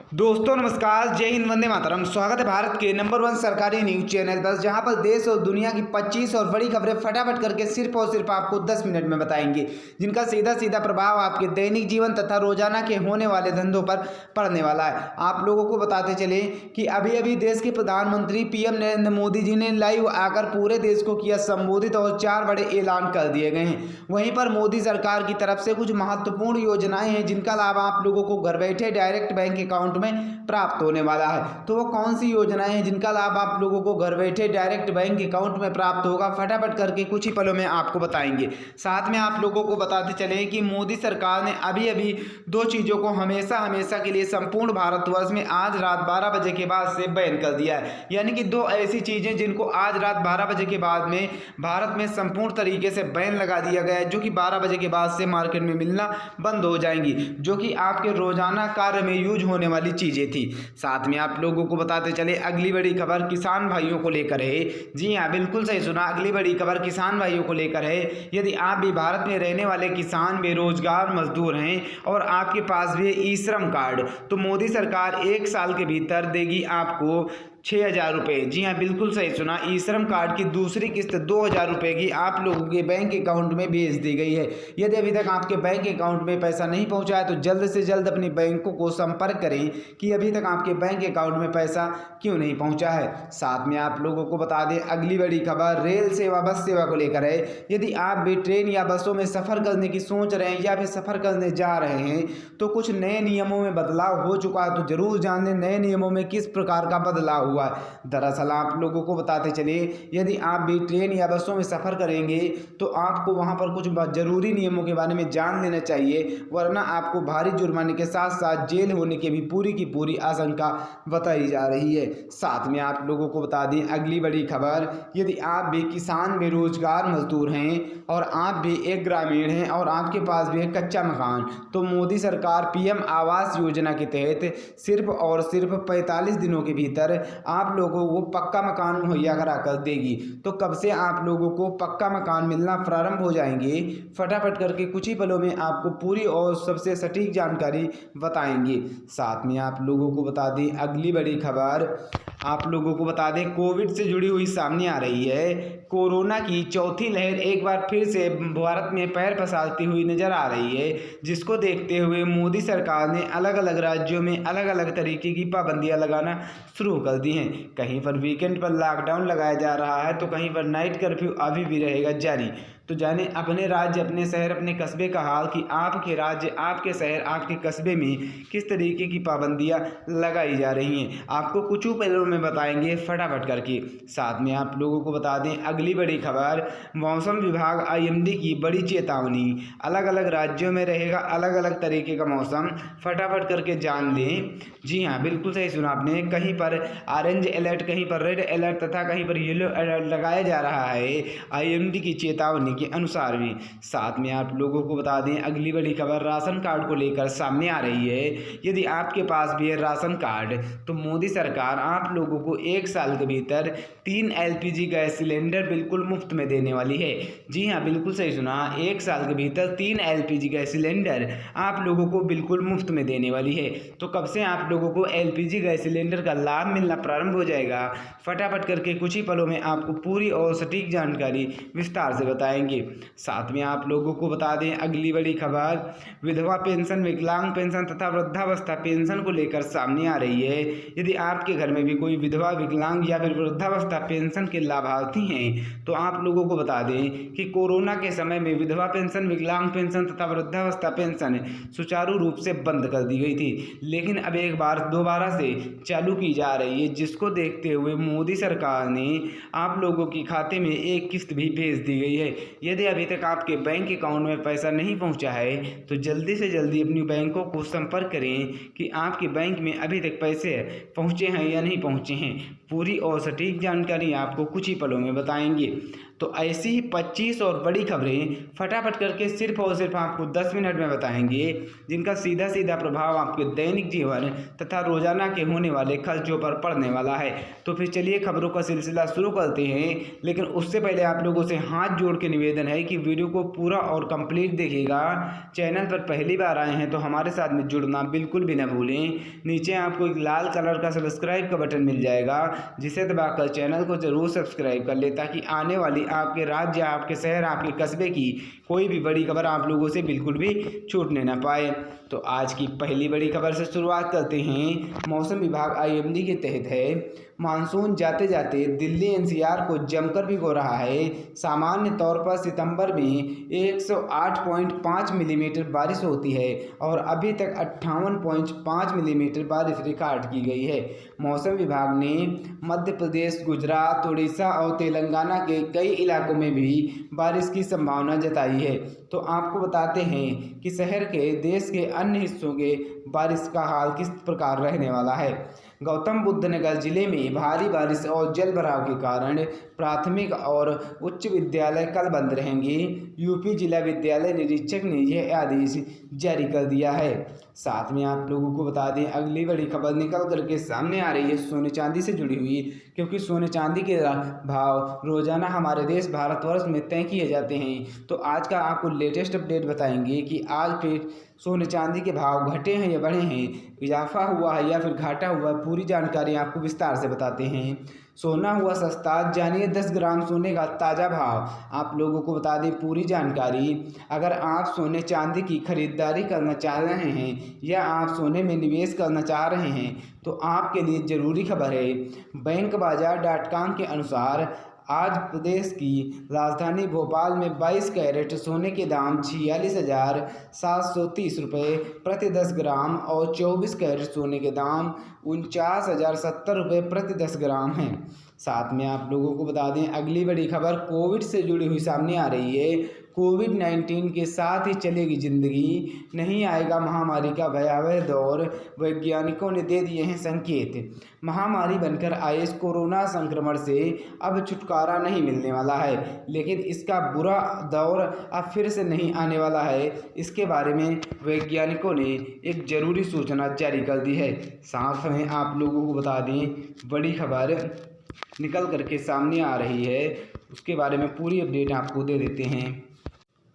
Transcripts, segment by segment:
दोस्तों नमस्कार, जय हिंद, वंदे मातरम। स्वागत है भारत के नंबर 1 सरकारी न्यूज चैनल पर, जहां पर देश और दुनिया की 25 और बड़ी खबरें फटाफट करके सिर्फ और सिर्फ आपको 10 मिनट में बताएंगे, जिनका सीधा सीधा प्रभाव आपके दैनिक जीवन तथा रोजाना के होने वाले धंधों पर पड़ने वाला है। आप लोगों को बताते चले कि अभी अभी देश के प्रधानमंत्री पीएम नरेंद्र मोदी जी ने लाइव आकर पूरे देश को किया संबोधित और 4 बड़े ऐलान कर दिए गए हैं। वहीं पर मोदी सरकार की तरफ से कुछ महत्वपूर्ण योजनाएं हैं, जिनका लाभ आप लोगों को घर बैठे डायरेक्ट बैंक अकाउंट में प्राप्त होने वाला है। तो वो कौन सी योजनाएं हैं जिनका लाभ आप लोगों को घर बैठे डायरेक्ट बैंक अकाउंट में प्राप्त होगा, फटाफट करके कुछ ही पलों में आपको बताएंगे। साथ में आप लोगों को बताते चले कि मोदी सरकार ने अभी अभी 2 चीज़ों को हमेशा हमेशा के लिए संपूर्ण भारतवर्ष में आज रात 12 बजे के बाद से बैन कर दिया है। यानी कि 2 ऐसी चीज़ें जिनको आज रात 12 बजे के बाद में भारत में संपूर्ण तरीके से बैन लगा दिया गया है, जो कि 12 बजे के बाद से मार्केट में मिलना बंद हो जाएंगी, जो कि आपके रोजाना कार्य में यूज होने वाली चीजें थी। साथ में आप लोगों को बताते चले अगली बड़ी खबर किसान भाइयों को लेकर है। जी हाँ, बिल्कुल सही सुना, अगली बड़ी खबर किसान भाइयों को लेकर है। यदि आप भी भारत में रहने वाले किसान, बेरोजगार मजदूर हैं और आपके पास भी ई श्रम कार्ड, तो मोदी सरकार 1 साल के भीतर देगी आपको 6,000 रुपये। जी हाँ, बिल्कुल सही सुना, ई श्रम कार्ड की दूसरी किस्त 2,000 रुपये की आप लोगों के बैंक अकाउंट में भेज दी गई है। यदि अभी तक आपके बैंक अकाउंट में पैसा नहीं पहुंचा है तो जल्द से जल्द अपनी बैंकों को संपर्क करें कि अभी तक आपके बैंक अकाउंट में पैसा क्यों नहीं पहुंचा है। साथ में आप लोगों को बता दें अगली बड़ी खबर रेल सेवा, बस सेवा को लेकर है। यदि आप भी ट्रेन या बसों में सफ़र करने की सोच रहे हैं या फिर सफ़र करने जा रहे हैं तो कुछ नए नियमों में बदलाव हो चुका है, तो जरूर जान लें नए नियमों में किस प्रकार का बदलाव हुआ। दरअसल आप लोगों को बताते चले यदि आप भी ट्रेन या बसों में सफ़र करेंगे तो आपको वहां पर कुछ जरूरी नियमों के बारे में जान लेना चाहिए, वरना आपको भारी जुर्माने के साथ साथ जेल होने की भी पूरी की पूरी आशंका बताई जा रही है। साथ में आप लोगों को बता दें अगली बड़ी खबर, यदि आप भी किसान, बेरोजगार मजदूर हैं और आप भी एक ग्रामीण हैं और आपके पास भी है कच्चा मकान, तो मोदी सरकार पीएम आवास योजना के तहत सिर्फ और सिर्फ 45 दिनों के भीतर आप लोगों को पक्का मकान मुहैया करा कर देगी। तो कब से आप लोगों को पक्का मकान मिलना प्रारंभ हो जाएंगे, फटाफट करके कुछ ही पलों में आपको पूरी और सबसे सटीक जानकारी बताएंगे। साथ में आप लोगों को बता दें अगली बड़ी खबर, आप लोगों को बता दें कोविड से जुड़ी हुई सामने आ रही है। कोरोना की चौथी लहर एक बार फिर से भारत में पैर पसारती हुई नजर आ रही है, जिसको देखते हुए मोदी सरकार ने अलग अलग राज्यों में अलग अलग तरीके की पाबंदियां लगाना शुरू कर दी हैं। कहीं पर वीकेंड पर लॉकडाउन लगाया जा रहा है तो कहीं पर नाइट कर्फ्यू अभी भी रहेगा जारी। तो जाने अपने राज्य, अपने शहर, अपने कस्बे का हाल कि आपके राज्य, आपके शहर, आपके कस्बे में किस तरीके की पाबंदियां लगाई जा रही हैं, आपको कुछ पहलुओं में बताएंगे फटाफट करके। साथ में आप लोगों को बता दें अगली बड़ी खबर, मौसम विभाग आईएमडी की बड़ी चेतावनी, अलग अलग राज्यों में रहेगा अलग अलग तरीके का मौसम, फटाफट करके जान लें। जी हाँ, बिल्कुल सही सुना आपने, कहीं पर ऑरेंज अलर्ट, कहीं पर रेड अलर्ट तथा कहीं पर येलो अलर्ट लगाया जा रहा है आईएमडी की चेतावनी के अनुसार भी। साथ में आप लोगों को बता दें अगली बड़ी खबर राशन कार्ड को लेकर सामने आ रही है। यदि आपके पास भी है राशन कार्ड तो मोदी सरकार आप लोगों को 1 साल के भीतर 3 एलपीजी गैस सिलेंडर बिल्कुल मुफ्त में देने वाली है। जी हाँ, बिल्कुल सही सुना, 1 साल के भीतर 3 एलपीजी गैस सिलेंडर आप लोगों को बिल्कुल मुफ्त में देने वाली है। तो कब से आप लोगों को एलपीजी गैस सिलेंडर का लाभ मिलना प्रारंभ हो जाएगा, फटाफट करके कुछ ही पलों में आपको पूरी और सटीक जानकारी विस्तार से बताएंगे। साथ में आप लोगों को बता दें अगली बड़ी खबर, विधवा पेंशन, विकलांग पेंशन तथा वृद्धावस्था पेंशन को लेकर सामने आ रही है। यदि आपके घर में भी कोई विधवा, विकलांग या फिर वृद्धावस्था पेंशन के लाभार्थी हैं तो आप लोगों को बता दें कि कोरोना के समय में विधवा पेंशन, विकलांग पेंशन तथा वृद्धावस्था पेंशन सुचारू रूप से बंद कर दी गई थी, लेकिन अब एक बार दोबारा से चालू की जा रही है, जिसको देखते हुए मोदी सरकार ने आप लोगों के खाते में एक किस्त भी भेज दी गई है। यदि अभी तक आपके बैंक अकाउंट में पैसा नहीं पहुंचा है तो जल्दी से जल्दी अपनी बैंकों को संपर्क करें कि आपके बैंक में अभी तक पैसे पहुंचे हैं या नहीं पहुंचे हैं। पूरी और सटीक जानकारी आपको कुछ ही पलों में बताएंगे। तो ऐसी ही 25 और बड़ी खबरें फटाफट करके सिर्फ और सिर्फ आपको 10 मिनट में बताएंगे, जिनका सीधा सीधा प्रभाव आपके दैनिक जीवन तथा रोजाना के होने वाले खर्चों पर पड़ने वाला है। तो फिर चलिए खबरों का सिलसिला शुरू करते हैं, लेकिन उससे पहले आप लोगों से हाथ जोड़ के निवेदन है कि वीडियो को पूरा और कंप्लीट देखिएगा। चैनल पर पहली बार आए हैं तो हमारे साथ में जुड़ना बिल्कुल भी न भूलें। नीचे आपको एक लाल कलर का सब्सक्राइब का बटन मिल जाएगा, जिसे दबाकर चैनल को जरूर सब्सक्राइब कर ले, ताकि आने वाली आपके राज्य, आपके शहर, आपके कस्बे की कोई भी बड़ी खबर आप लोगों से बिल्कुल भी छूटने ना पाए। तो आज की पहली बड़ी खबर से शुरुआत करते हैं। मौसम विभाग IMD के तहत है। मानसून जाते जाते दिल्ली NCR को जमकर भिगो रहा है। सामान्य तौर पर सितंबर में 108.5 मिलीमीटर बारिश होती है और अभी तक 58.5 मिलीमीटर बारिश रिकॉर्ड की गई है। मौसम विभाग ने मध्य प्रदेश, गुजरात, उड़ीसा और तेलंगाना के कई इलाकों में भी बारिश की संभावना जताई है। तो आपको बताते हैं कि शहर के देश के अन्य हिस्सों के बारिश का हाल किस प्रकार रहने वाला है। गौतम बुद्ध नगर जिले में भारी बारिश और जल भराव के कारण प्राथमिक और उच्च विद्यालय कल बंद रहेंगे। यूपी जिला विद्यालय निरीक्षक ने यह आदेश जारी कर दिया है। साथ में आप लोगों को बता दें, अगली बड़ी खबर निकल करके सामने आ रही है सोने चांदी से जुड़ी हुई, क्योंकि सोने चांदी के भाव रोजाना हमारे देश भारतवर्ष में तय किए जाते हैं। तो आज का आपको लेटेस्ट अपडेट बताएंगे कि आज फिर सोने चांदी के भाव घटे हैं या बढ़े हैं, इजाफा हुआ है या फिर घाटा हुआ है, पूरी जानकारी आपको विस्तार से बताते हैं। सोना हुआ सस्ता, जानिए 10 ग्राम सोने का ताज़ा भाव। आप लोगों को बता दें पूरी जानकारी। अगर आप सोने चांदी की खरीदारी करना चाह रहे हैं या आप सोने में निवेश करना चाह रहे हैं तो आपके लिए ज़रूरी खबर है। बैंकबाजार.com के अनुसार आज प्रदेश की राजधानी भोपाल में 22 कैरेट सोने के दाम 46,730 रुपये प्रति 10 ग्राम और 24 कैरेट सोने के दाम 49,070 रुपये प्रति 10 ग्राम हैं। साथ में आप लोगों को बता दें अगली बड़ी खबर कोविड से जुड़ी हुई सामने आ रही है। कोविड-19 के साथ ही चलेगी जिंदगी, नहीं आएगा महामारी का भयावह दौर, वैज्ञानिकों ने दे दिए हैं संकेत। महामारी बनकर आए इस कोरोना संक्रमण से अब छुटकारा नहीं मिलने वाला है, लेकिन इसका बुरा दौर अब फिर से नहीं आने वाला है। इसके बारे में वैज्ञानिकों ने एक ज़रूरी सूचना जारी कर दी है। साथ में आप लोगों को बता दें बड़ी खबर निकल करके सामने आ रही है, उसके बारे में पूरी अपडेट आपको दे देते हैं।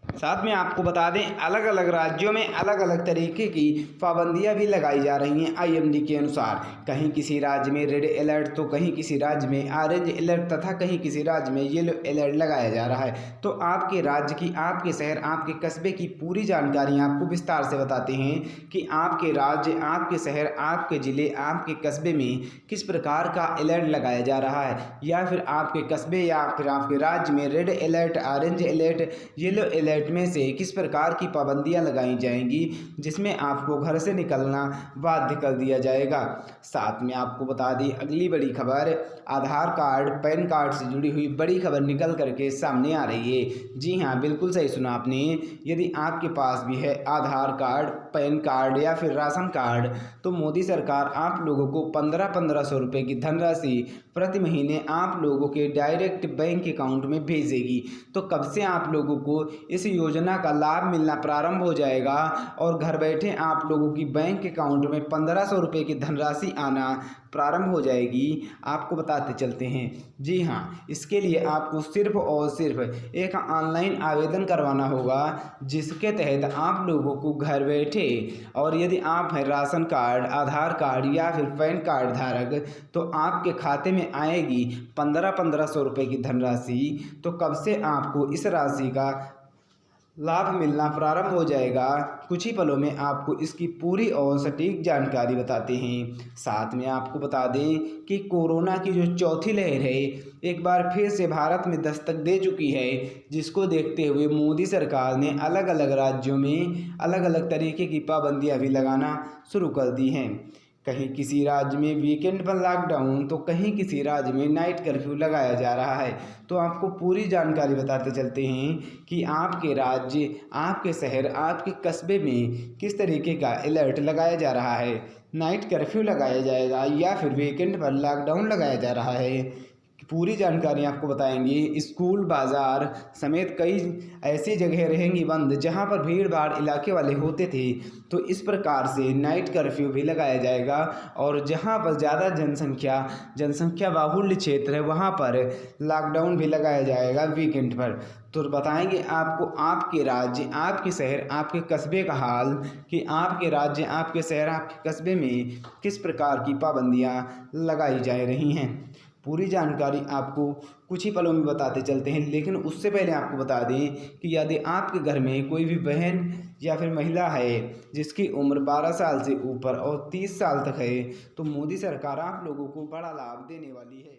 साथ में आपको बता दें अलग अलग राज्यों में अलग अलग तरीके की पाबंदियां भी लगाई जा रही हैं IMD के अनुसार। कहीं किसी राज्य में रेड अलर्ट तो कहीं किसी राज्य में ऑरेंज अलर्ट तथा कहीं किसी राज्य में येलो अलर्ट लगाया जा रहा है। तो आपके राज्य की, आपके शहर, आपके कस्बे की पूरी जानकारी आपको विस्तार से बताते हैं कि आपके राज्य, आपके शहर, आपके ज़िले, आपके कस्बे में किस प्रकार का अलर्ट लगाया जा रहा है, या फिर आपके कस्बे या फिर आपके राज्य में red alert, orange alert, yellow alert में से किस प्रकार की पाबंदियां लगाई जाएंगी, जिसमें आपको घर से निकलना बाध्य कर दिया जाएगा। साथ में आपको बता दें अगली बड़ी खबर आधार कार्ड, पैन कार्ड से जुड़ी हुई बड़ी खबर निकल करके सामने आ रही है। जी हाँ, बिल्कुल सही सुना आपने। यदि आपके पास भी है आधार कार्ड, पैन कार्ड या फिर राशन कार्ड, तो मोदी सरकार आप लोगों को 1500 रुपये की धनराशि प्रति महीने आप लोगों के डायरेक्ट बैंक अकाउंट में भेजेगी। तो कब से आप लोगों को इस योजना का लाभ मिलना प्रारंभ हो जाएगा और घर बैठे आप लोगों की बैंक अकाउंट में 1500 रुपये की धनराशि आना प्रारंभ हो जाएगी, आपको बताते चलते हैं। जी हाँ, इसके लिए आपको सिर्फ और सिर्फ एक ऑनलाइन आवेदन करवाना होगा, जिसके तहत आप लोगों को घर बैठे, और यदि आप हैं राशन कार्ड, आधार कार्ड या फिर पैन कार्ड धारक, तो आपके खाते में आएगी 1500 रुपये की धनराशि। तो कब से आपको इस राशि का लाभ मिलना प्रारंभ हो जाएगा, कुछ ही पलों में आपको इसकी पूरी और सटीक जानकारी बताते हैं। साथ में आपको बता दें कि कोरोना की जो चौथी लहर है एक बार फिर से भारत में दस्तक दे चुकी है, जिसको देखते हुए मोदी सरकार ने अलग अलग राज्यों में अलग अलग तरीके की पाबंदियां भी लगाना शुरू कर दी हैं। कहीं किसी राज्य में वीकेंड पर लॉकडाउन तो कहीं किसी राज्य में नाइट कर्फ्यू लगाया जा रहा है। तो आपको पूरी जानकारी बताते चलते हैं कि आपके राज्य, आपके शहर, आपके कस्बे में किस तरीके का अलर्ट लगाया जा रहा है। नाइट कर्फ्यू लगाया जाएगा या फिर वीकेंड पर लॉकडाउन लगाया जा रहा है। पूरी जानकारी आपको बताएंगे। स्कूल, बाज़ार समेत कई ऐसी जगह रहेंगी बंद जहां पर भीड़ भाड़ इलाके वाले होते थे। तो इस प्रकार से नाइट कर्फ्यू भी लगाया जाएगा और जहां पर ज़्यादा जनसंख्या बाहुल्य क्षेत्र है वहां पर लॉकडाउन भी लगाया जाएगा वीकेंड पर। तो बताएंगे आपको आपके राज्य, आपके शहर, आपके कस्बे का हाल कि आपके राज्य, आपके शहर, आपके कस्बे में किस प्रकार की पाबंदियां लगाई जा रही हैं। पूरी जानकारी आपको कुछ ही पलों में बताते चलते हैं, लेकिन उससे पहले आपको बता दें कि यदि आपके घर में कोई भी बहन या फिर महिला है जिसकी उम्र 12 साल से ऊपर और 30 साल तक है तो मोदी सरकार आप लोगों को बड़ा लाभ देने वाली है।